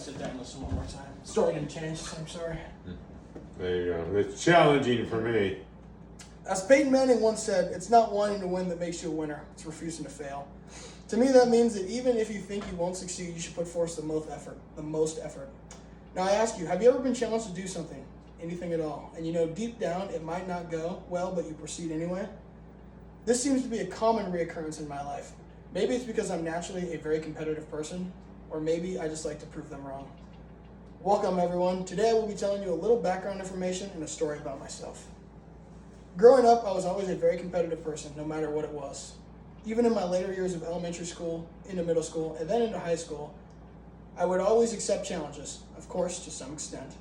sit down and listen one more time. Story didn't change, so I'm sorry. There you go. It's challenging for me. As Peyton Manning once said, it's not wanting to win that makes you a winner. It's refusing to fail. To me, that means that even if you think you won't succeed, you should put forth the most effort. Now I ask you, have you ever been challenged to do something? Anything at all? And you know deep down it might not go well, but you proceed anyway? This seems to be a common reoccurrence in my life. Maybe it's because I'm naturally a very competitive person, or maybe I just like to prove them wrong. Welcome everyone. Today I will be telling you a little background information and a story about myself. Growing up, I was always a very competitive person, no matter what it was. Even in my later years of elementary school, into middle school, and then into high school, I would always accept challenges, of course, to some extent.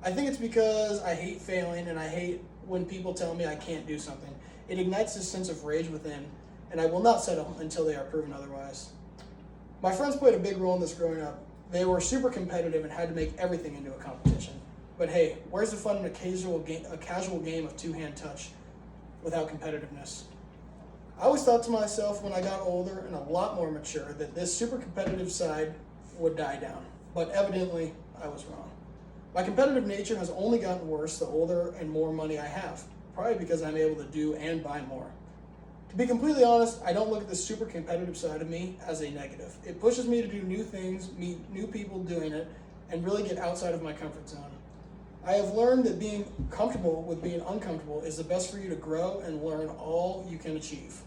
I think it's because I hate failing and I hate when people tell me I can't do something. It ignites this sense of rage within, and I will not settle until they are proven otherwise. My friends played a big role in this growing up. They were super competitive and had to make everything into a competition. But hey, where's the fun in a casual game of two-hand touch without competitiveness? I always thought to myself when I got older and a lot more mature that this super competitive side would die down, but evidently I was wrong. My competitive nature has only gotten worse the older and more money I have, probably because I'm able to do and buy more. To be completely honest, I don't look at the super competitive side of me as a negative. It pushes me to do new things, meet new people doing it, and really get outside of my comfort zone. I have learned that being comfortable with being uncomfortable is the best for you to grow and learn all you can achieve.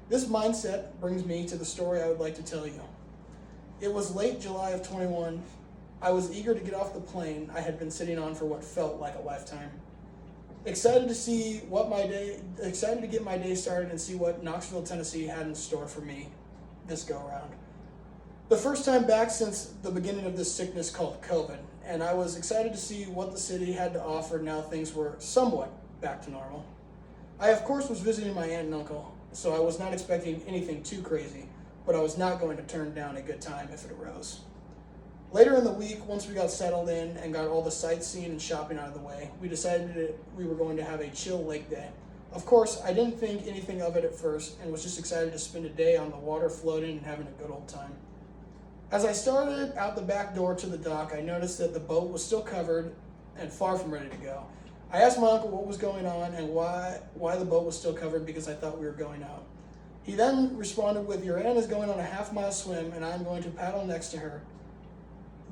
This mindset brings me to the story I would like to tell you. It was late July of 21. I was eager to get off the plane I had been sitting on for what felt like a lifetime. Excited to get my day started and see what Knoxville, Tennessee had in store for me this go around. The first time back since the beginning of this sickness called COVID, and I was excited to see what the city had to offer now things were somewhat back to normal. I of course was visiting my aunt and uncle, so I was not expecting anything too crazy, but I was not going to turn down a good time if it arose. Later in the week, once we got settled in and got all the sightseeing and shopping out of the way, we decided that we were going to have a chill lake day. Of course, I didn't think anything of it at first and was just excited to spend a day on the water floating and having a good old time. As I started out the back door to the dock, I noticed that the boat was still covered and far from ready to go. I asked my uncle what was going on and why the boat was still covered because I thought we were going out. He then responded with, "Your aunt is going on a half-mile swim and I'm going to paddle next to her.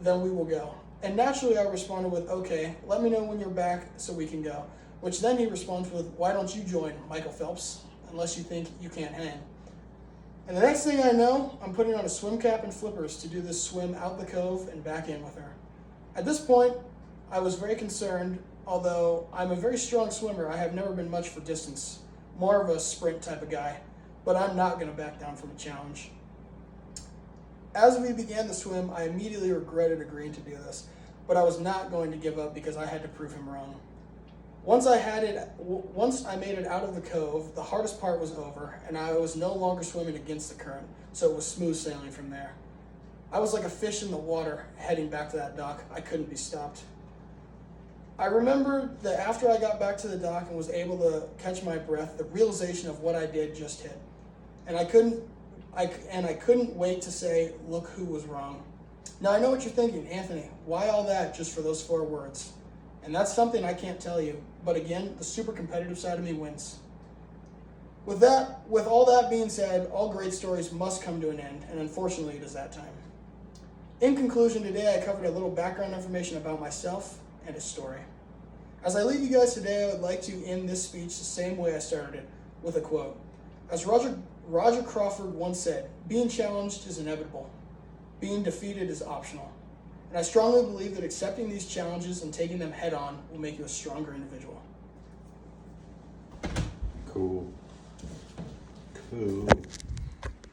Then we will go." And naturally I responded with, "Okay, let me know when you're back so we can go." Which then he responds with, "Why don't you join Michael Phelps, unless you think you can't hang?" And the next thing I know, I'm putting on a swim cap and flippers to do this swim out the cove and back in with her. At this point, I was very concerned. Although I'm a very strong swimmer, I have never been much for distance, more of a sprint type of guy, but I'm not going to back down from a challenge. As we began the swim, I immediately regretted agreeing to do this, but I was not going to give up because I had to prove him wrong. Once I made it out of the cove, the hardest part was over, and I was no longer swimming against the current, so it was smooth sailing from there. I was like a fish in the water heading back to that dock. I couldn't be stopped. I remember that after I got back to the dock and was able to catch my breath, the realization of what I did just hit. And I couldn't wait to say, "Look who was wrong." Now I know what you're thinking, "Anthony, why all that just for those 4 words?" And that's something I can't tell you, but again, the super competitive side of me wins. With all that being said, all great stories must come to an end, and unfortunately it is that time. In conclusion, today I covered a little background information about myself and a story. As I leave you guys today, I would like to end this speech the same way I started it, with a quote. As Roger Crawford once said, "Being challenged is inevitable. Being defeated is optional." And I strongly believe that accepting these challenges and taking them head on will make you a stronger individual. Cool.